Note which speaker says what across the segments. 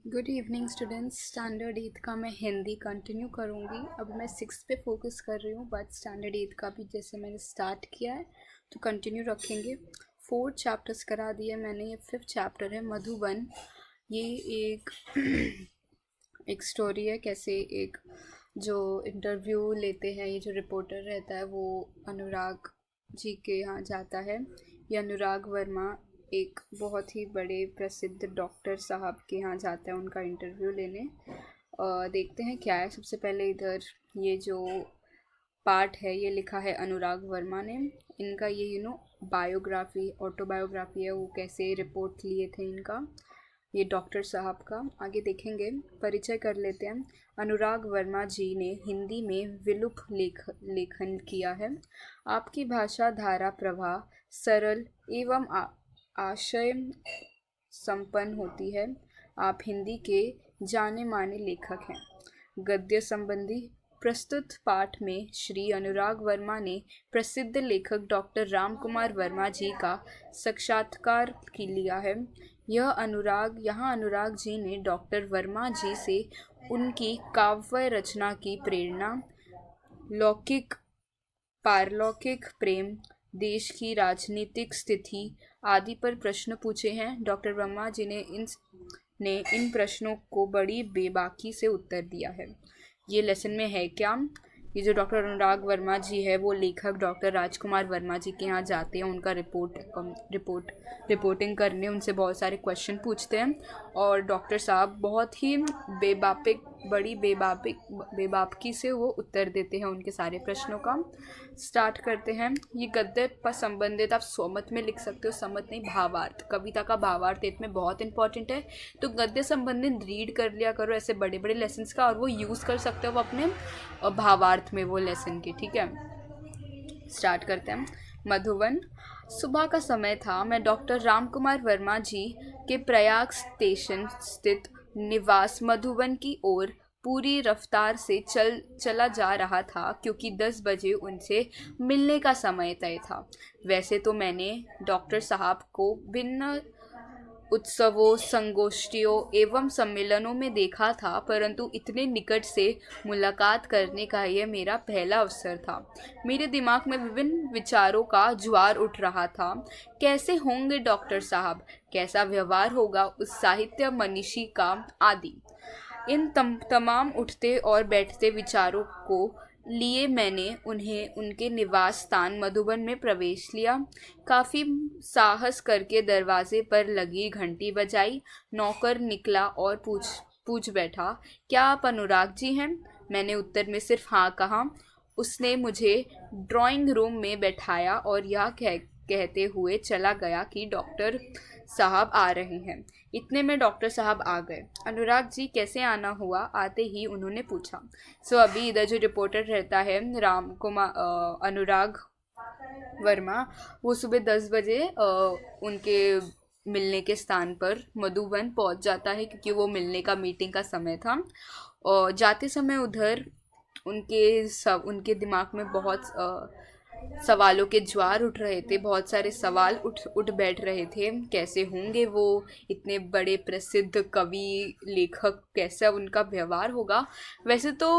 Speaker 1: Good evening students. Standard 8 का मैं Hindi continue करूँगी। अब मैं 6 पे फोकस कर रही हूँ, बट स्टैंडर्ड 8 का भी जैसे मैंने स्टार्ट किया है तो कंटिन्यू रखेंगे। 4 चैप्टर्स करा दिए मैंने, ये 5th चैप्टर है मधुबन। ये एक एक स्टोरी है, कैसे एक जो इंटरव्यू लेते हैं, ये जो रिपोर्टर रहता है वो अनुराग जी के यहाँ जाता है। ये अनुराग वर्मा एक बहुत ही बड़े प्रसिद्ध डॉक्टर साहब के यहाँ जाता है उनका इंटरव्यू लेने। देखते हैं क्या है। सबसे पहले इधर ये जो पार्ट है ये लिखा है अनुराग वर्मा ने। इनका ये बायोग्राफी ऑटोबायोग्राफी है, वो कैसे रिपोर्ट लिए थे इनका, ये डॉक्टर साहब का आगे देखेंगे। परिचय कर लेते हैं। अनुराग वर्मा जी ने हिंदी में विलुप्त लेखन किया है। आपकी भाषा धारा प्रवाह सरल एवं आशय संपन्न होती है। आप हिंदी के जाने माने लेखक हैं। गद्य संबंधी प्रस्तुत पाठ में श्री अनुराग वर्मा ने प्रसिद्ध लेखक डॉक्टर राम कुमार वर्मा जी का साक्षात्कार लिया है। यहाँ अनुराग जी ने डॉक्टर वर्मा जी से उनकी काव्य रचना की प्रेरणा, लौकिक पारलौकिक प्रेम, देश की राजनीतिक स्थिति आदि पर प्रश्न पूछे हैं। डॉक्टर वर्मा जी ने इन प्रश्नों को बड़ी बेबाकी से उत्तर दिया है। ये लेसन में है क्या? ये जो डॉक्टर अनुराग वर्मा जी है वो लेखक डॉक्टर राजकुमार वर्मा जी के यहाँ जाते हैं, उनका रिपोर्टिंग करने, उनसे बहुत सारे क्वेश्चन पूछते हैं और डॉक्टर साहब बहुत ही बेबाकी से वो उत्तर देते हैं उनके सारे प्रश्नों का। स्टार्ट करते हैं। ये गद्य पर संबंधित आप स्वमत में लिख सकते हो, समत नहीं भावार्थ, कविता का भावार्थ इसमें बहुत इंपॉर्टेंट है। तो गद्य संबंधित रीड कर लिया करो ऐसे बड़े बड़े लेसन्स का, और वो यूज़ कर सकते हो अपने भावार्थ में वो लेसन के। ठीक है, स्टार्ट करते हैं। मधुबन। सुबह का समय था। मैं डॉक्टर रामकुमार वर्मा जी के प्रयाग स्टेशन स्थित निवास मधुबन की ओर पूरी रफ्तार से चला जा रहा था, क्योंकि 10 बजे उनसे मिलने का समय तय था। वैसे तो मैंने डॉक्टर साहब को भिन्न उत्सवों, संगोष्ठियों एवं सम्मेलनों में देखा था, परंतु इतने निकट से मुलाकात करने का यह मेरा पहला अवसर था। मेरे दिमाग में विभिन्न विचारों का ज्वार उठ रहा था। कैसे होंगे डॉक्टर साहब, कैसा व्यवहार होगा उस साहित्य मनीषी का, आदि। इन तमाम उठते और बैठते विचारों को लिए मैंने उन्हें उनके निवास स्थान मधुबन में प्रवेश लिया। काफ़ी साहस करके दरवाजे पर लगी घंटी बजाई। नौकर निकला और पूछ बैठा, क्या आप अनुराग जी हैं? मैंने उत्तर में सिर्फ हाँ कहा। उसने मुझे ड्राइंग रूम में बैठाया और यह कहते हुए चला गया कि डॉक्टर साहब आ रहे हैं। इतने में डॉक्टर साहब आ गए। अनुराग जी कैसे आना हुआ? आते ही उन्होंने पूछा। अभी इधर जो रिपोर्टर रहता है राम कुमार अनुराग वर्मा, वो सुबह 10 बजे उनके मिलने के स्थान पर मधुबन पहुंच जाता है, क्योंकि वो मिलने का मीटिंग का समय था। और जाते समय उधर उनके दिमाग में बहुत सवालों के ज्वार उठ रहे थे, बहुत सारे सवाल उठ बैठ रहे थे। कैसे होंगे वो इतने बड़े प्रसिद्ध कवि लेखक, कैसा उनका व्यवहार होगा। वैसे तो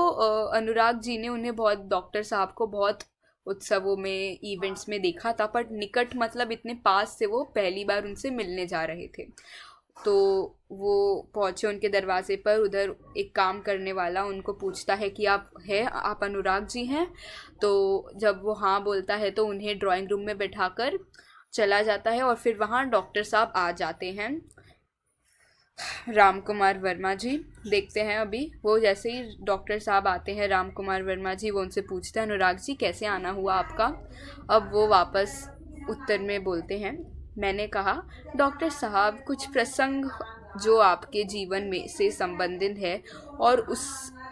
Speaker 1: अनुराग जी ने उन्हें बहुत, डॉक्टर साहब को बहुत उत्सवों में, इवेंट्स में देखा था, पर निकट मतलब इतने पास से वो पहली बार उनसे मिलने जा रहे थे। तो वो पहुँचे उनके दरवाजे पर। उधर एक काम करने वाला उनको पूछता है कि आप अनुराग जी हैं? तो जब वो हाँ बोलता है तो उन्हें ड्राइंग रूम में बैठाकर चला जाता है, और फिर वहाँ डॉक्टर साहब आ जाते हैं, राम कुमार वर्मा जी। देखते हैं अभी वो जैसे ही डॉक्टर साहब आते हैं, राम कुमार वर्मा जी, वो उनसे पूछते हैं अनुराग जी कैसे आना हुआ आपका? अब वो वापस उत्तर में बोलते हैं, मैंने कहा डॉक्टर साहब कुछ प्रसंग जो आपके जीवन में से संबंधित है और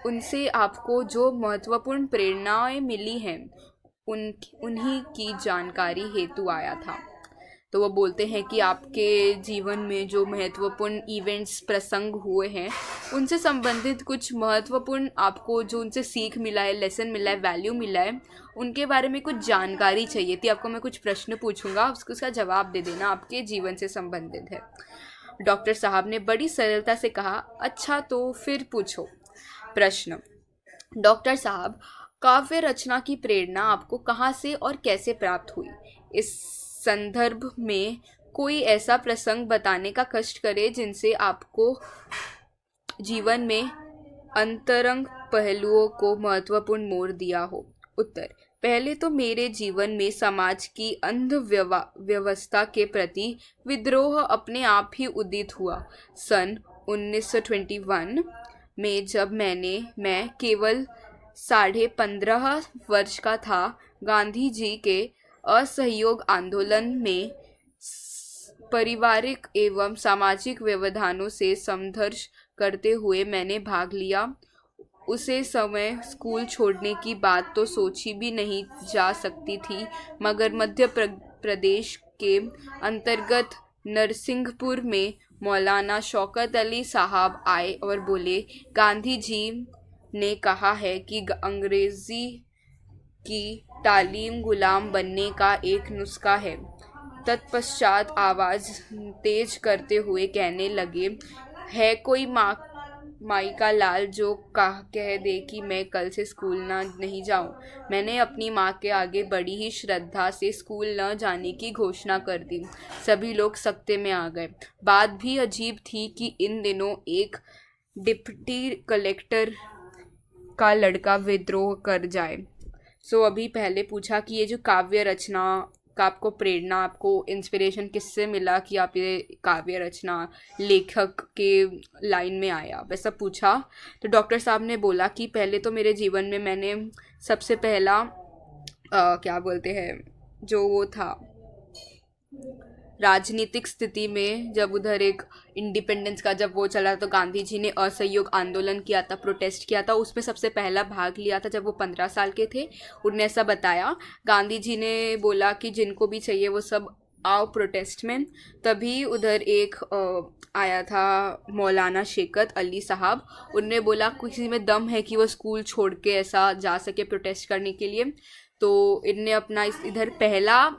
Speaker 1: उनसे आपको जो महत्वपूर्ण प्रेरणाएं मिली हैं उन्हीं की जानकारी हेतु आया था। तो वो बोलते हैं कि आपके जीवन में जो महत्वपूर्ण इवेंट्स, प्रसंग हुए हैं, उनसे संबंधित कुछ महत्वपूर्ण आपको जो उनसे सीख मिला है, लेसन मिला है, वैल्यू मिला है, उनके बारे में कुछ जानकारी चाहिए थी। आपको मैं कुछ प्रश्न पूछूंगा, उसका जवाब दे देना, आपके जीवन से संबंधित है। डॉक्टर साहब ने बड़ी सरलता से कहा, अच्छा तो फिर पूछो। प्रश्न। डॉक्टर साहब, काव्य रचना की प्रेरणा आपको कहाँ से और कैसे प्राप्त हुई? इस संदर्भ में कोई ऐसा प्रसंग बताने का कष्ट करे जिनसे आपको जीवन में अंतरंग पहलुओं को महत्वपूर्ण मोड़ दिया हो। उत्तर। पहले तो मेरे जीवन में समाज की अंध व्यवस्था के प्रति विद्रोह अपने आप ही उदित हुआ। सन 1921 में जब मैं केवल 15.5 वर्ष का था, गांधी जी के असहयोग आंदोलन में पारिवारिक एवं सामाजिक व्यवधानों से संघर्ष करते हुए मैंने भाग लिया। उसे समय स्कूल छोड़ने की बात तो सोची भी नहीं जा सकती थी, मगर मध्य प्रदेश के अंतर्गत नरसिंहपुर में मौलाना शौकत अली साहब आए और बोले, गांधी जी ने कहा है कि अंग्रेजी की तालीम गुलाम बनने का एक नुस्खा है। तत्पश्चात आवाज़ तेज करते हुए कहने लगे, है कोई माई का लाल जो कह दे कि मैं कल से स्कूल नहीं जाऊं? मैंने अपनी माँ के आगे बड़ी ही श्रद्धा से स्कूल न जाने की घोषणा कर दी। सभी लोग सकते में आ गए। बात भी अजीब थी कि इन दिनों एक डिप्टी कलेक्टर का लड़का विद्रोह कर जाए। अभी पहले पूछा कि ये जो काव्य रचना का आपको प्रेरणा, आपको इंस्पिरेशन किससे मिला कि आप ये काव्य रचना लेखक के लाइन में आया, वैसा पूछा। तो डॉक्टर साहब ने बोला कि पहले तो मेरे जीवन में मैंने सबसे पहला क्या बोलते हैं, जो वो था राजनीतिक स्थिति में, जब उधर एक इंडिपेंडेंस का जब वो चला तो गांधी जी ने असहयोग आंदोलन किया था, प्रोटेस्ट किया था, उसमें सबसे पहला भाग लिया था जब वो 15 साल के थे। उन्हें ऐसा बताया, गांधी जी ने बोला कि जिनको भी चाहिए वो सब आओ प्रोटेस्ट में। तभी उधर एक आया था मौलाना शौकत अली साहब। उनने बोला किसी में दम है कि वो स्कूल छोड़ के ऐसा जा सके प्रोटेस्ट करने के लिए, तो इनने अपना इधर पहला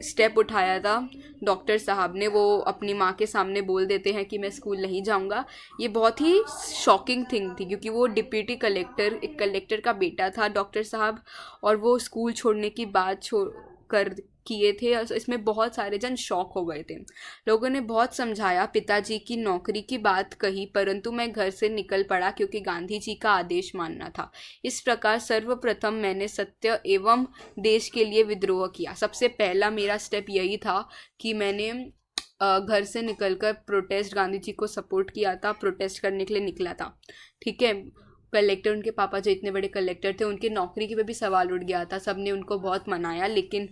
Speaker 1: स्टेप उठाया था। डॉक्टर साहब ने वो अपनी माँ के सामने बोल देते हैं कि मैं स्कूल नहीं जाऊँगा। ये बहुत ही शॉकिंग थिंग थी क्योंकि वो डिप्टी कलेक्टर, एक कलेक्टर का बेटा था डॉक्टर साहब, और वो स्कूल छोड़ने की बात किए थे। इसमें बहुत सारे जन शॉक हो गए थे। लोगों ने बहुत समझाया, पिताजी की नौकरी की बात कही, परंतु मैं घर से निकल पड़ा क्योंकि गांधी जी का आदेश मानना था। इस प्रकार सर्वप्रथम मैंने सत्य एवं देश के लिए विद्रोह किया। सबसे पहला मेरा स्टेप यही था कि मैंने घर से निकलकर प्रोटेस्ट, गांधी जी को सपोर्ट किया था, प्रोटेस्ट करने के लिए निकला था। ठीक है। कलेक्टर, उनके पापा जो इतने बड़े कलेक्टर थे, उनकी नौकरी के पे भी सवाल उठ गया था। सबने उनको बहुत मनाया, लेकिन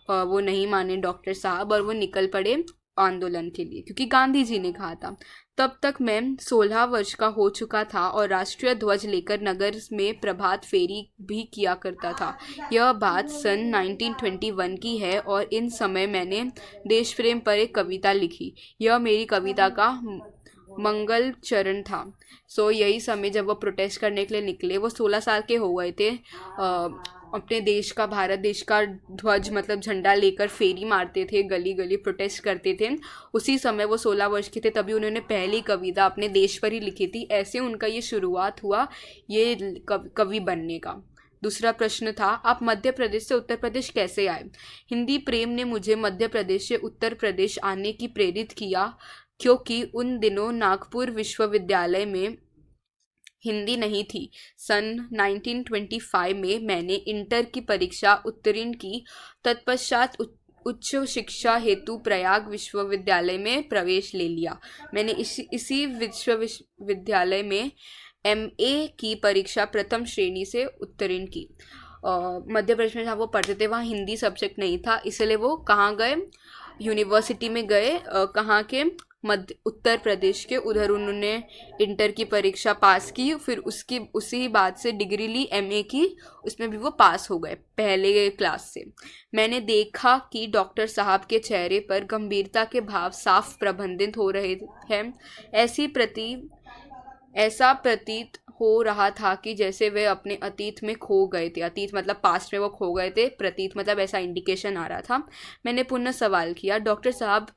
Speaker 1: वो नहीं माने डॉक्टर साहब, और वो निकल पड़े आंदोलन के लिए क्योंकि गांधी जी ने कहा था। तब तक मैं 16 वर्ष का हो चुका था और राष्ट्रीय ध्वज लेकर नगर में प्रभात फेरी भी किया करता था। यह बात सन 1921 की है और इन समय मैंने देश प्रेम पर एक कविता लिखी। यह मेरी कविता का मंगल चरण था। यही समय जब वो प्रोटेस्ट करने के लिए निकले, वो 16 साल के हो गए थे। अपने देश का, भारत देश का ध्वज मतलब झंडा लेकर फेरी मारते थे, गली गली प्रोटेस्ट करते थे। उसी समय वो 16 वर्ष के थे, तभी उन्होंने पहली कविता अपने देश पर ही लिखी थी। ऐसे उनका ये शुरुआत हुआ ये कवि बनने का। दूसरा प्रश्न था, आप मध्य प्रदेश से उत्तर प्रदेश कैसे आए? हिंदी प्रेम ने मुझे मध्य प्रदेश से उत्तर प्रदेश आने की प्रेरित किया, क्योंकि उन दिनों नागपुर विश्वविद्यालय में हिंदी नहीं थी। सन 1925 में मैंने इंटर की परीक्षा उत्तीर्ण की। तत्पश्चात उच्च शिक्षा हेतु प्रयाग विश्वविद्यालय में प्रवेश ले लिया। मैंने इसी विश्वविद्यालय में MA की परीक्षा प्रथम श्रेणी से उत्तीर्ण की। मध्य प्रदेश में जहाँ वो पढ़ते थे वहाँ हिंदी सब्जेक्ट नहीं था, इसलिए वो कहाँ गए, यूनिवर्सिटी में गए, कहाँ के, उत्तर प्रदेश के। उधर उन्होंने इंटर की परीक्षा पास की, फिर उसी बात से डिग्री ली MA की, उसमें भी वो पास हो गए पहले क्लास से। मैंने देखा कि डॉक्टर साहब के चेहरे पर गंभीरता के भाव साफ प्रबंधित हो रहे हैं। ऐसा प्रतीत हो रहा था कि जैसे वे अपने अतीत में खो गए थे। अतीत मतलब पास्ट में वो खो गए थे, प्रतीत मतलब ऐसा इंडिकेशन आ रहा था। मैंने पुनः सवाल किया, डॉक्टर साहब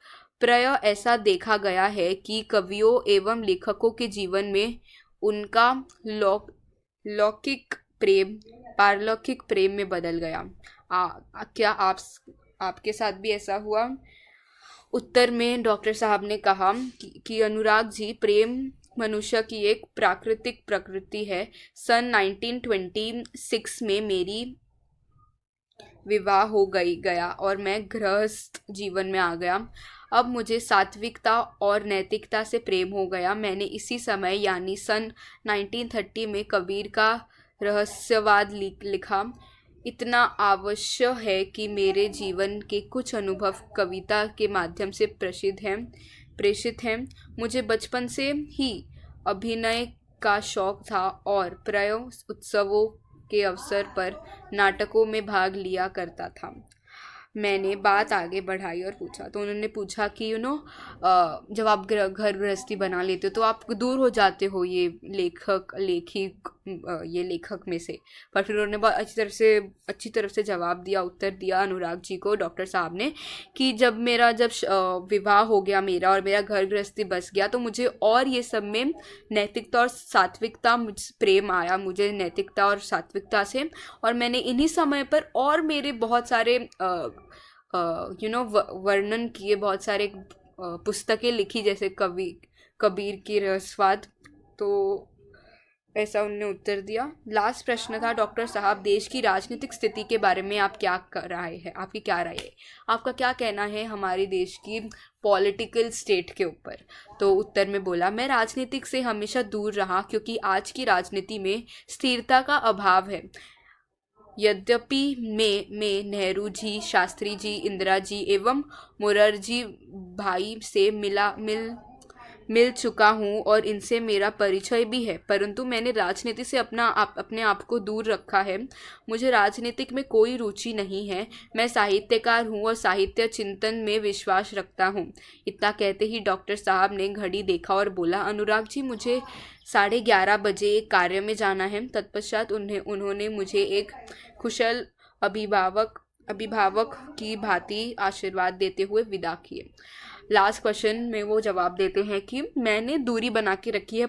Speaker 1: प्राय ऐसा देखा गया है कि कवियों एवं लेखकों के जीवन में उनका लौकिक प्रेम पारलौकिक प्रेम में बदल गया। क्या आपके साथ भी ऐसा हुआ? उत्तर में डॉक्टर साहब ने कहा कि अनुराग जी, प्रेम मनुष्य की एक प्राकृतिक प्रकृति है। सन 1926 में मेरी विवाह हो गया और मैं गृहस्थ जीवन में आ गया। अब मुझे सात्विकता और नैतिकता से प्रेम हो गया। मैंने इसी समय यानी सन 1930 में कबीर का रहस्यवाद लिखा। इतना आवश्यक है कि मेरे जीवन के कुछ अनुभव कविता के माध्यम से प्रेषित हैं। मुझे बचपन से ही अभिनय का शौक था और प्राय उत्सवों के अवसर पर नाटकों में भाग लिया करता था। मैंने बात आगे बढ़ाई और पूछा, तो उन्होंने पूछा कि जब आप घर गृहस्थी बना लेते हो तो आप दूर हो जाते हो ये लेखक में से। पर फिर उन्होंने बहुत अच्छी तरफ से जवाब दिया, उत्तर दिया अनुराग जी को, डॉक्टर साहब ने, कि जब विवाह हो गया मेरा और मेरा घर गृहस्थी बस गया तो मुझे और ये सब में नैतिकता और सात्विकता, मुझ प्रेम आया मुझे नैतिकता और सात्विकता से। और मैंने इन्हीं समय पर और मेरे बहुत सारे वर्णन किए, बहुत सारे पुस्तकें लिखी, जैसे कबीर की रहस्यवाद। तो ऐसा उन्होंने उत्तर दिया। लास्ट प्रश्न था, डॉक्टर साहब, देश की राजनीतिक स्थिति के बारे में आप क्या राय है, आपकी क्या राय है, आपका क्या कहना है हमारे देश की पॉलिटिकल स्टेट के ऊपर? तो उत्तर में बोला, मैं राजनीतिक से हमेशा दूर रहा क्योंकि आज की राजनीति में स्थिरता का अभाव है। यद्यपि मैं नेहरू जी, शास्त्री जी, इंदिरा जी एवं मोरारजी भाई से मिल चुका हूँ और इनसे मेरा परिचय भी है, परंतु मैंने राजनीति से अपने आप को दूर रखा है। मुझे राजनीतिक में कोई रुचि नहीं है। मैं साहित्यकार हूँ और साहित्य चिंतन में विश्वास रखता हूँ। इतना कहते ही डॉक्टर साहब ने घड़ी देखा और बोला, अनुराग जी, मुझे 11:30 बजे एक कार्य में जाना है। तत्पश्चात उन्होंने मुझे एक कुशल अभिभावक की भांति आशीर्वाद देते हुए विदा किए। लास्ट क्वेश्चन में वो जवाब देते हैं कि मैंने दूरी बना के रखी है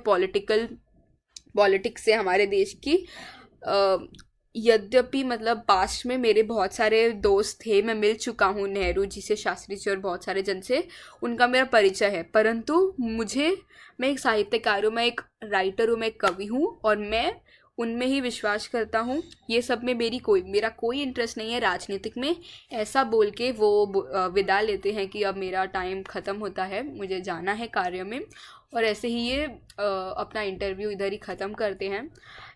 Speaker 1: पॉलिटिक्स से हमारे देश की। यद्यपि मतलब पास्ट में मेरे बहुत सारे दोस्त थे, मैं मिल चुका हूँ नेहरू जी से, शास्त्री जी और बहुत सारे जन से, उनका मेरा परिचय है, परंतु मैं एक साहित्यकार हूँ, मैं एक राइटर हूँ, मैं एक कवि हूँ और मैं उनमें ही विश्वास करता हूँ। ये सब में मेरा कोई इंटरेस्ट नहीं है राजनीतिक में। ऐसा बोल के वो विदा लेते हैं कि अब मेरा टाइम ख़त्म होता है, मुझे जाना है कार्य में। और ऐसे ही ये अपना इंटरव्यू इधर ही ख़त्म करते हैं।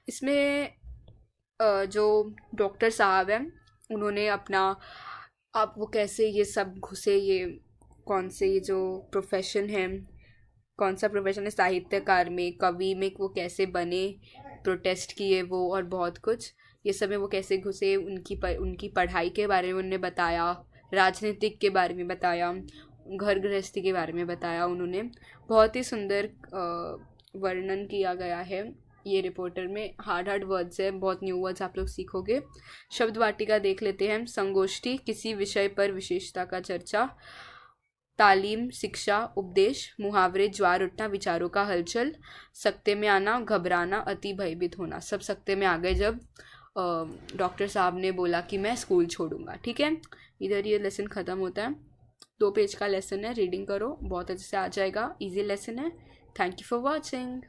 Speaker 1: इसमें जो डॉक्टर साहब हैं उन्होंने आप वो कैसे ये सब घुसे, ये कौन से ये जो प्रोफेशन है, कौन सा प्रोफेशन है साहित्यकार में, कवि में, वो कैसे बने, प्रोटेस्ट किए वो और बहुत कुछ, ये सब में वो कैसे घुसे, उनकी पढ़ाई के बारे में उन्होंने बताया, राजनीतिक के बारे में बताया, घर गृहस्थी के बारे में बताया। उन्होंने बहुत ही सुंदर वर्णन किया गया है ये रिपोर्टर में। हार्ड वर्ड्स है, बहुत न्यू वर्ड्स आप लोग सीखोगे। शब्द वाटिका देख लेते हैं। संगोष्ठी, किसी विषय पर विशेषता का चर्चा, तालीम, शिक्षा, उपदेश, मुहावरे, ज्वार उठना, विचारों का हलचल, सकते में आना, घबराना, अति भयभीत होना। सब सकते में आ गए जब डॉक्टर साहब ने बोला कि मैं स्कूल छोड़ूंगा। ठीक है, इधर ये लेसन ख़त्म होता है। 2 पेज का लेसन है, रीडिंग करो, बहुत अच्छे से आ जाएगा, इजी लेसन है। Thank you for watching.